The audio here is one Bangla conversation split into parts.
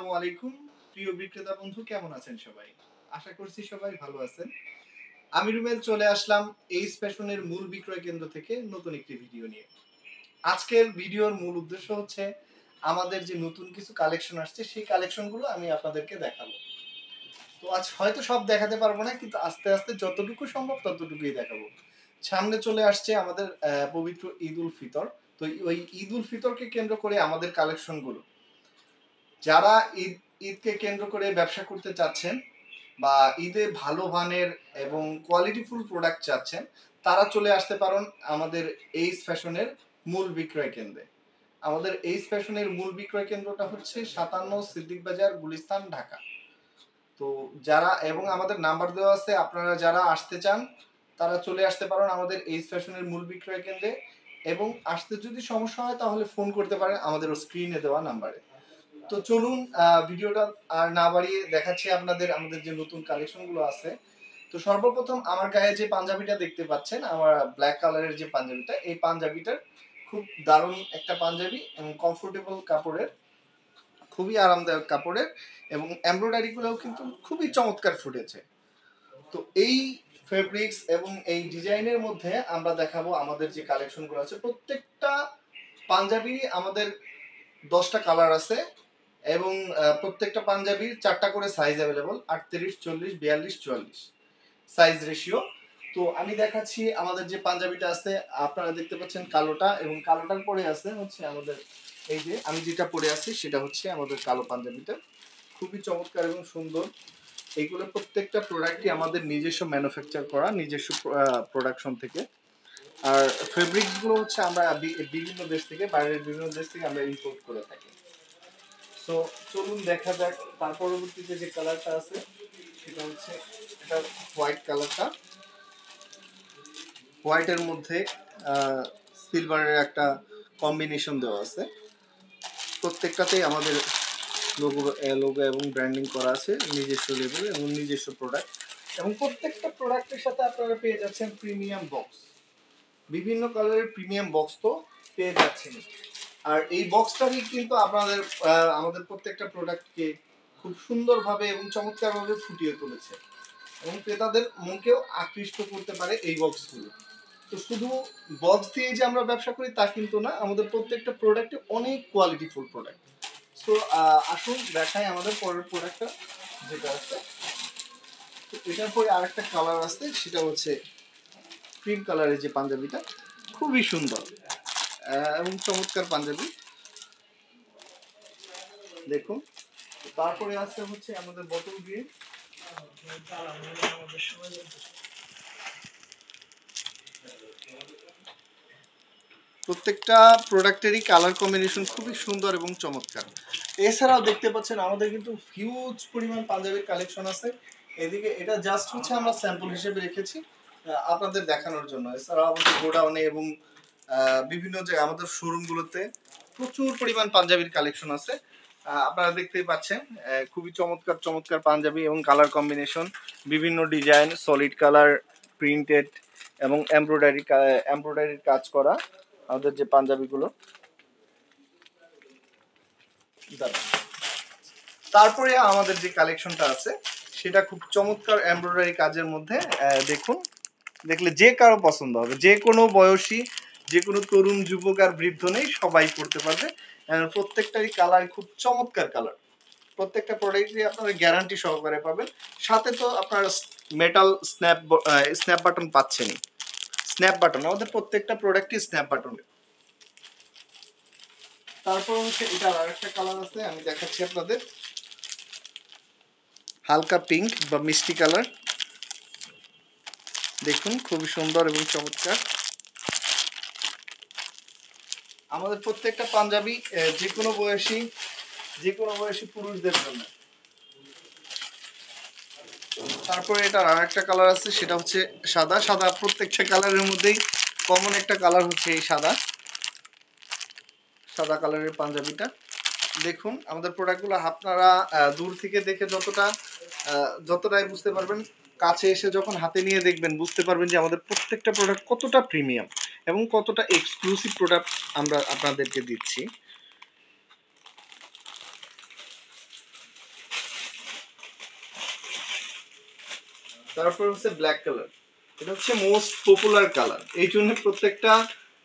আসসালামু আলাইকুম প্রিয় বিক্রেতা বন্ধু, কেমন আছেন সবাই? আশা করছি সবাই ভালো আছেন। আমি রুমেল চলে আসলাম এইচ ফ্যাশনের মূল বিক্রয় কেন্দ্র থেকে নতুন একটি ভিডিও নিয়ে। আজকের ভিডিওর মূল উদ্দেশ্য হচ্ছে আমাদের যে নতুন কিছু কালেকশন আসছে সেই কালেকশনগুলো আমি আপনাদেরকে দেখাবো। তো আজ হয়তো সব দেখাতে পারবো না, কিন্তু আস্তে আস্তে যতটুকু সম্ভব ততটুকুই দেখাবো। সামনে চলে আসছে আমাদের পবিত্র ঈদ উল ফিতর। তো ওই ঈদ উল ফিতরকে কেন্দ্র করে আমাদের কালেকশনগুলো, যারা ঈদকে কেন্দ্র করে ব্যবসা করতে চাচ্ছেন বা ঈদে ভালো মানের এবং কোয়ালিটিফুল প্রোডাক্ট চাচ্ছেন, তারা চলে আসতে পারেন আমাদের এইচ ফ্যাশনের মূল বিক্রয় কেন্দ্রে। আমাদের এইচ ফ্যাশনের মূল বিক্রয় কেন্দ্রটা হচ্ছে 57 সিদ্দিক বাজার, গুলিস্তান, ঢাকা। তো যারা, এবং আমাদের নাম্বার দেওয়া আছে, আপনারা যারা আসতে চান তারা চলে আসতে পারেন আমাদের এইচ ফ্যাশনের মূল বিক্রয় কেন্দ্রে, এবং আসতে যদি সমস্যা হয় তাহলে ফোন করতে পারেন আমাদের স্ক্রিনে দেওয়া নাম্বারে। তো চলুন ভিডিওটা আর না বাড়িয়ে দেখাচ্ছি আপনাদের আমাদের যে নতুন কালেকশনগুলো আছে। তো সর্বপ্রথম আমার গায়ে যে পাঞ্জাবিটা দেখতে পাচ্ছেন, আমার ব্ল্যাক কালারের যে পাঞ্জাবিটা, এই পাঞ্জাবিটার খুব দারুণ একটা পাঞ্জাবি এবং কমফোর্টেবল কাপড়ের, খুবই আরামদায়ক কাপড়ের, এবং এমব্রয়ডারি গুলোও কিন্তু খুবই চমৎকার ফুটেছে। তো এই ফেব্রিক্স এবং এই ডিজাইনের মধ্যে আমরা দেখাবো আমাদের যে কালেকশনগুলো আছে। প্রত্যেকটা পাঞ্জাবি আমাদের 10টা কালার আছে, এবং প্রত্যেকটা পাঞ্জাবির 4টা করে সাইজ অ্যাভেলেবল, 38, 40, 42, 44 সাইজ রেশিও। তো আমি দেখাচ্ছি আমাদের যে পাঞ্জাবিটা আছে, আপনারা দেখতে পাচ্ছেন কালোটা, এবং কালোটার পরে আছে হচ্ছে আমাদের এই যে আমি যেটা পরে আছি সেটা হচ্ছে আমাদের কালো পাঞ্জাবিটা, খুবই চমৎকার এবং সুন্দর। এইগুলো প্রত্যেকটা প্রোডাক্টই আমাদের নিজস্ব ম্যানুফ্যাকচার করা, নিজস্ব প্রোডাকশন থেকে। আর ফেব্রিকগুলো হচ্ছে আমরা বিভিন্ন দেশ থেকে, বাইরের বিভিন্ন দেশ থেকে আমরা ইম্পোর্ট করে থাকি। তো চলুন দেখা যাক তার পরবর্তীতে যে কালারটা আছে সেটা হচ্ছে এটা হোয়াইট কালারটা। হোয়াইটের মধ্যে সিলভারের একটা কম্বিনেশন দেওয়া আছে। প্রত্যেকটাতেই আমাদের লোগো এবং ব্র্যান্ডিং করা আছে, নিজস্ব লেবেল এবং নিজস্ব প্রোডাক্ট। এবং প্রত্যেকটা প্রোডাক্টের সাথে আপনারা পেয়ে যাচ্ছেন প্রিমিয়াম বক্স, বিভিন্ন কালারের প্রিমিয়াম বক্স তো পেয়ে যাচ্ছেন। আর এই বক্সটাই কিন্তু আপনাদের আমাদের প্রত্যেকটা প্রোডাক্টকে খুব সুন্দরভাবে এবং চমৎকারভাবে ফুটিয়ে তুলেছে, এবং ক্রেতাদের মনকেও আকৃষ্ট করতে পারে এই বক্সগুলো। তো শুধু বক্স দিয়ে যে আমরা ব্যবসা করি তা কিন্তু না, আমাদের প্রত্যেকটা প্রোডাক্টে অনেক কোয়ালিটিফুল প্রোডাক্ট। সো আসুন দেখাই আমাদের পরের প্রোডাক্টটা যেটা আছে। তো এটার পরে আরেকটা কালার আছে, সেটা হচ্ছে ক্রিম কালারের যে পাঞ্জাবিটা, খুবই সুন্দর এবং চমৎকার পাঞ্জাবি, দেখুন। তারপরে আছে হচ্ছে আমাদের বটল গ্রিন। প্রত্যেকটা প্রোডাক্টেরই কালার কম্বিনেশন খুবই সুন্দর এবং চমৎকার। এছাড়াও দেখতে পাচ্ছেন আমাদের কিন্তু হিউজ পরিমাণ পাঞ্জাবির কালেকশন আছে। এদিকে এটা জাস্ট হচ্ছে আমরা স্যাম্পল হিসেবে রেখেছি আপনাদের দেখানোর জন্য। এছাড়াও আমাদের গোডাউনে এবং বিভিন্ন জায়গায় আমাদের শোরুমগুলোতে প্রচুর পরিমাণ পাঞ্জাবির কালেকশন আছে। আপনারা দেখতেই পাচ্ছেন খুবই চমৎকার চমৎকার পাঞ্জাবি এবং কালার কম্বিনেশন, বিভিন্ন ডিজাইন, সলিড কালার, প্রিন্টেড এবং এমব্রয়ডারির কাজ করা আমাদের যে পাঞ্জাবিগুলো। তারপরে আমাদের যে কালেকশনটা আছে সেটা খুব চমৎকার এমব্রয়ডারি কাজের মধ্যে, দেখুন, দেখলে যে কারো পছন্দ হবে, যে কোনো বয়সী, যে কোনো তরুণ, যুবক আর বৃদ্ধ নেই, সবাই পড়তে পারবে। প্রত্যেকটারই কালার খুব চমৎকার কালার। প্রত্যেকটা প্রোডাক্টই আপনারা গ্যারান্টি সহকারে পাবেন। সাথে তো আপনারা মেটাল স্ন্যাপ বাটন পাচ্ছেনই। স্ন্যাপ বাটন আমাদের প্রত্যেকটা প্রোডাক্টই স্ন্যাপ বাটন। তারপর হচ্ছে এটার আরেকটা কালার আছে, আমি দেখাচ্ছি আপনাদের, হালকা পিঙ্ক বা মিষ্টি কালার, দেখুন খুবই সুন্দর এবং চমৎকার। আমাদের প্রত্যেকটা পাঞ্জাবি যে কোনো বয়সী পুরুষদের জন্য। তারপরে এটার আরেকটা কালার আছে, সেটা হচ্ছে সাদা। সাদা প্রত্যেকটা কালারের মধ্যেই কমন একটা কালার হচ্ছে এই সাদা কালারের পাঞ্জাবিটা। দেখুন আমাদের প্রোডাক্টগুলো আপনারা দূর থেকে দেখে যতটাই বুঝতে পারবেন, কাছে এসে যখন হাতে নিয়ে দেখবেন বুঝতে পারবেন যে আমাদের প্রত্যেকটা প্রোডাক্ট কতটা প্রিমিয়াম এবং কতটা এক্সক্লুসিভ প্রোডাক্ট আমরা আপনাদেরকে দিচ্ছি। তারপর হচ্ছে ব্ল্যাক কালার, এটা হচ্ছে মোস্ট পপুলার কালার, এই জন্য প্রত্যেকটা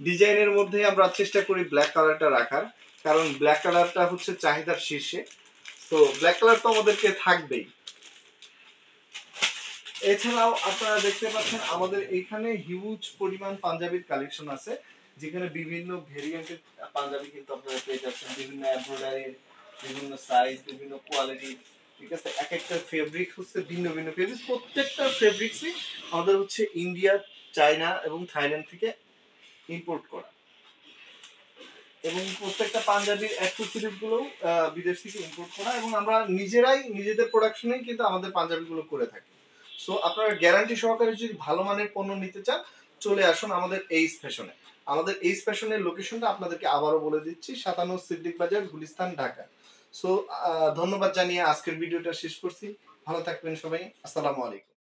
ডিজাইনের মধ্যে আমরা চেষ্টা করি ব্ল্যাক কালারটা রাখার, কারণ ব্ল্যাক কালারটা হচ্ছে চাহিদার শীর্ষে। তো ব্ল্যাক কালার তো আমাদেরকে থাকবেই। এছাড়াও আপনারা দেখতে পাচ্ছেন আমাদের এখানে হিউজ পরিমাণ পাঞ্জাবির কালেকশন আছে, যেখানে বিভিন্ন ভেরিয়েন্টের পাঞ্জাবি কিন্তু আপনারা পেয়ে যাচ্ছেন, বিভিন্ন এমব্রয়ডারি, বিভিন্ন সাইজ, বিভিন্ন কোয়ালিটি। ঠিক আছে, এক একটা ফেব্রিক হচ্ছে ভিন্ন ভিন্ন ফেব্রিক, প্রত্যেকটা ফেব্রিক্সই আমাদের হচ্ছে ইন্ডিয়া, চায়না এবং থাইল্যান্ড থেকে ইম্পোর্ট করা, এবং প্রত্যেকটা পাঞ্জাবির অ্যাক্সেসরিজ গুলো বিদেশ থেকে ইম্পোর্ট করা, এবং আমরা নিজেরাই নিজেদের প্রোডাকশনেই কিন্তু আমাদের পাঞ্জাবিগুলো করে থাকি। সো আপনারা গ্যারান্টি সহকারে যদি ভালো মানের পণ্য নিতে চান, চলে আসুন আমাদের এইচ ফ্যাশনে। আমাদের এইচ ফ্যাশনের লোকেশনটা আপনাদেরকে আবারও বলে দিচ্ছি, 57 সিদ্দিক বাজার, গুলিস্তান, ঢাকা। সো ধন্যবাদ জানিয়ে আজকের ভিডিওটা শেষ করছি। ভালো থাকবেন সবাই, আসসালামু আলাইকুম।